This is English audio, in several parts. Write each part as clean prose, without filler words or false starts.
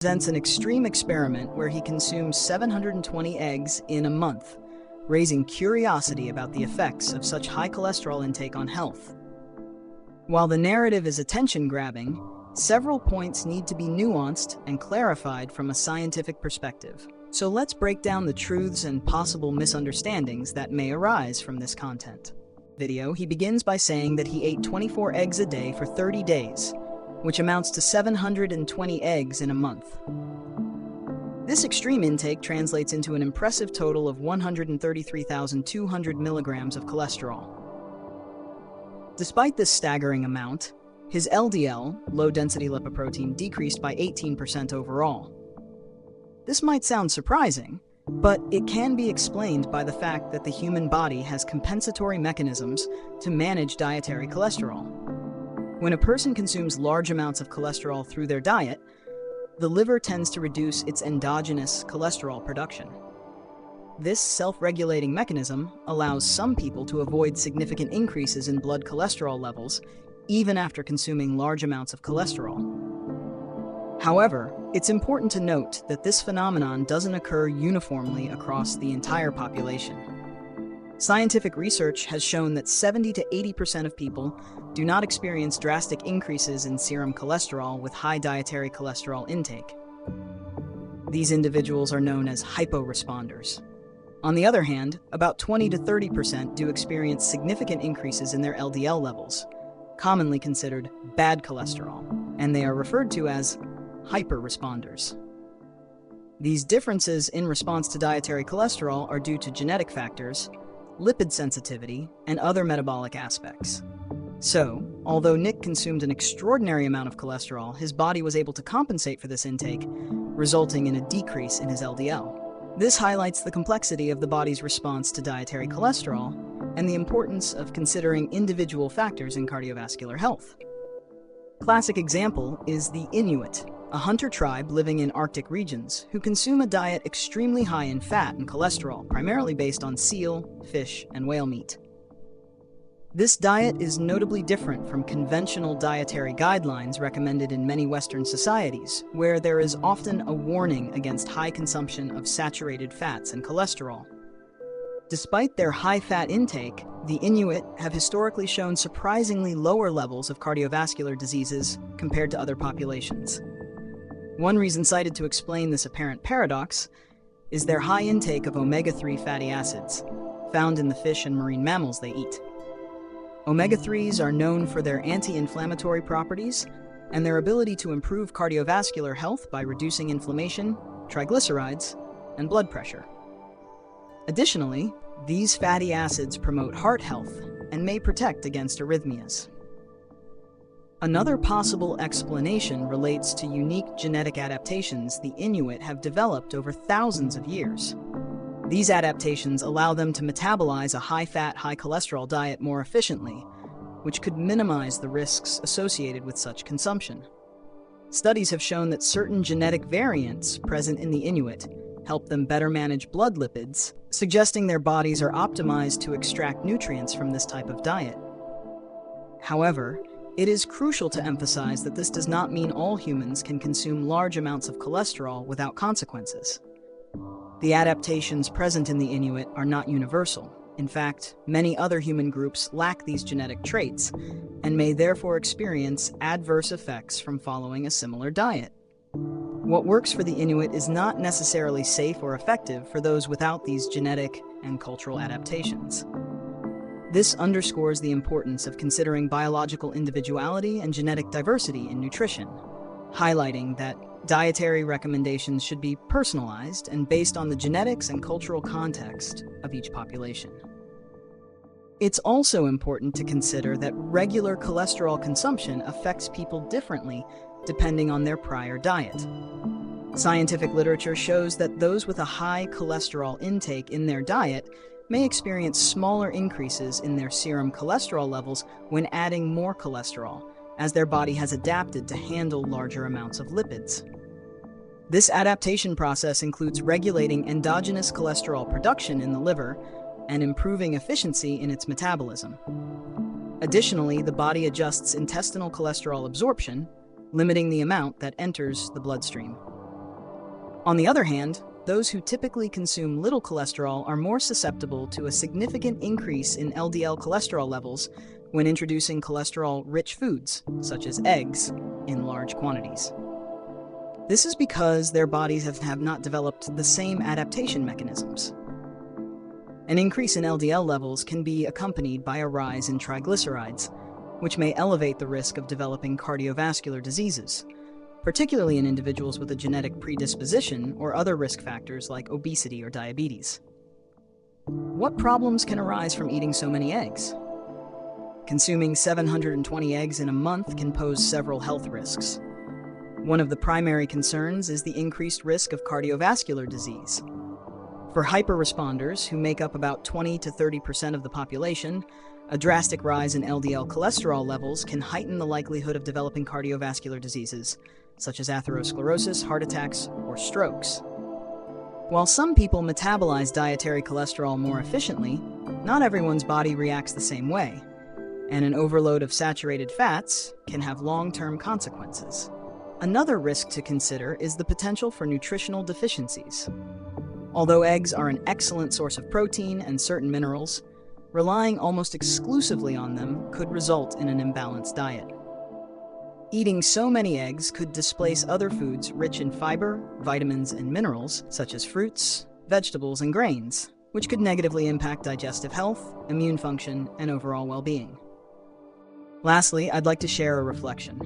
Presents an extreme experiment where he consumes 720 eggs in a month, raising curiosity about the effects of such high cholesterol intake on health. While the narrative is attention-grabbing, several points need to be nuanced and clarified from a scientific perspective. So let's break down the truths and possible misunderstandings that may arise from this content. He begins by saying that he ate 24 eggs a day for 30 days, which amounts to 720 eggs in a month. This extreme intake translates into an impressive total of 133,200 milligrams of cholesterol. Despite this staggering amount, his LDL, low-density lipoprotein, decreased by 18% overall. This might sound surprising, but it can be explained by the fact that the human body has compensatory mechanisms to manage dietary cholesterol. When a person consumes large amounts of cholesterol through their diet, the liver tends to reduce its endogenous cholesterol production. This self-regulating mechanism allows some people to avoid significant increases in blood cholesterol levels even after consuming large amounts of cholesterol. However, it's important to note that this phenomenon doesn't occur uniformly across the entire population. Scientific research has shown that 70 to 80% of people do not experience drastic increases in serum cholesterol with high dietary cholesterol intake. These individuals are known as hyporesponders. On the other hand, about 20 to 30% do experience significant increases in their LDL levels, commonly considered bad cholesterol, and they are referred to as hyperresponders. These differences in response to dietary cholesterol are due to genetic factors, lipid sensitivity, and other metabolic aspects. So, although Nick consumed an extraordinary amount of cholesterol, his body was able to compensate for this intake, resulting in a decrease in his LDL. This highlights the complexity of the body's response to dietary cholesterol and the importance of considering individual factors in cardiovascular health. Classic example is the Inuit, a hunter tribe living in Arctic regions who consume a diet extremely high in fat and cholesterol, primarily based on seal, fish, and whale meat. This diet is notably different from conventional dietary guidelines recommended in many Western societies, where there is often a warning against high consumption of saturated fats and cholesterol. Despite their high-fat intake, the Inuit have historically shown surprisingly lower levels of cardiovascular diseases compared to other populations. One reason cited to explain this apparent paradox is their high intake of omega-3 fatty acids, found in the fish and marine mammals they eat. Omega-3s are known for their anti-inflammatory properties and their ability to improve cardiovascular health by reducing inflammation, triglycerides, and blood pressure. Additionally, these fatty acids promote heart health and may protect against arrhythmias. Another possible explanation relates to unique genetic adaptations the Inuit have developed over thousands of years. These adaptations allow them to metabolize a high-fat, high-cholesterol diet more efficiently, which could minimize the risks associated with such consumption. Studies have shown that certain genetic variants present in the Inuit help them better manage blood lipids, suggesting their bodies are optimized to extract nutrients from this type of diet. However, it is crucial to emphasize that this does not mean all humans can consume large amounts of cholesterol without consequences. The adaptations present in the Inuit are not universal. In fact, many other human groups lack these genetic traits and may therefore experience adverse effects from following a similar diet. What works for the Inuit is not necessarily safe or effective for those without these genetic and cultural adaptations. This underscores the importance of considering biological individuality and genetic diversity in nutrition, highlighting that dietary recommendations should be personalized and based on the genetics and cultural context of each population. It's also important to consider that regular cholesterol consumption affects people differently depending on their prior diet. Scientific literature shows that those with a high cholesterol intake in their diet may experience smaller increases in their serum cholesterol levels when adding more cholesterol, as their body has adapted to handle larger amounts of lipids. This adaptation process includes regulating endogenous cholesterol production in the liver and improving efficiency in its metabolism. Additionally, the body adjusts intestinal cholesterol absorption, limiting the amount that enters the bloodstream. On the other hand, those who typically consume little cholesterol are more susceptible to a significant increase in LDL cholesterol levels when introducing cholesterol-rich foods, such as eggs, in large quantities. This is because their bodies have not developed the same adaptation mechanisms. An increase in LDL levels can be accompanied by a rise in triglycerides, which may elevate the risk of developing cardiovascular diseases, particularly in individuals with a genetic predisposition or other risk factors like obesity or diabetes. What problems can arise from eating so many eggs? Consuming 720 eggs in a month can pose several health risks. One of the primary concerns is the increased risk of cardiovascular disease. For hyperresponders, who make up about 20 to 30% of the population, a drastic rise in LDL cholesterol levels can heighten the likelihood of developing cardiovascular diseases, such as atherosclerosis, heart attacks, or strokes. While some people metabolize dietary cholesterol more efficiently, not everyone's body reacts the same way, and an overload of saturated fats can have long-term consequences. Another risk to consider is the potential for nutritional deficiencies. Although eggs are an excellent source of protein and certain minerals, relying almost exclusively on them could result in an imbalanced diet. Eating so many eggs could displace other foods rich in fiber, vitamins, and minerals, such as fruits, vegetables, and grains, which could negatively impact digestive health, immune function, and overall well-being. Lastly, I'd like to share a reflection.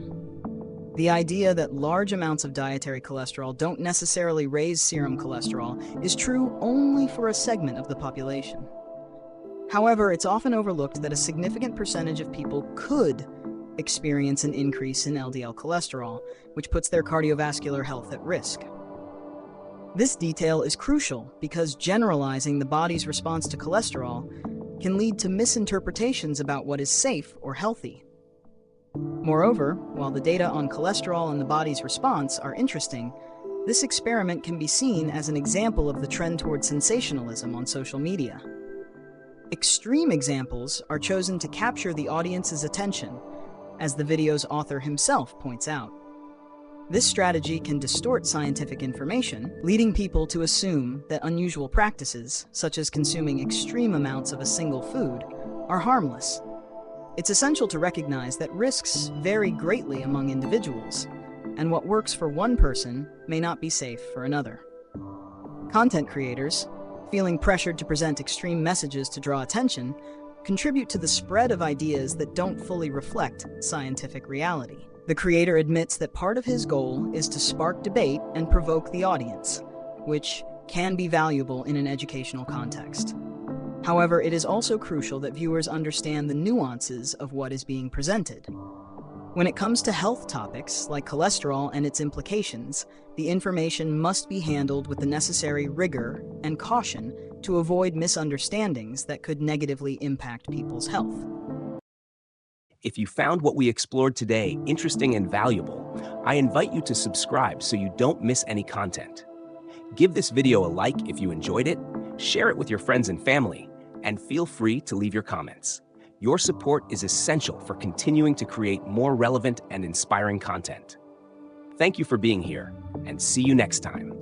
The idea that large amounts of dietary cholesterol don't necessarily raise serum cholesterol is true only for a segment of the population. However, it's often overlooked that a significant percentage of people could experience an increase in LDL cholesterol, which puts their cardiovascular health at risk. This detail is crucial because generalizing the body's response to cholesterol can lead to misinterpretations about what is safe or healthy. Moreover, while the data on cholesterol and the body's response are interesting, this experiment can be seen as an example of the trend toward sensationalism on social media. Extreme examples are chosen to capture the audience's attention, as the video's author himself points out. This strategy can distort scientific information, leading people to assume that unusual practices, such as consuming extreme amounts of a single food, are harmless. It's essential to recognize that risks vary greatly among individuals, and what works for one person may not be safe for another. Content creators, feeling pressured to present extreme messages to draw attention, contribute to the spread of ideas that don't fully reflect scientific reality. The creator admits that part of his goal is to spark debate and provoke the audience, which can be valuable in an educational context. However, it is also crucial that viewers understand the nuances of what is being presented. When it comes to health topics like cholesterol and its implications, the information must be handled with the necessary rigor and caution to avoid misunderstandings that could negatively impact people's health. If you found what we explored today interesting and valuable, I invite you to subscribe so you don't miss any content. Give this video a like if you enjoyed it, share it with your friends and family, and feel free to leave your comments. Your support is essential for continuing to create more relevant and inspiring content. Thank you for being here, and see you next time.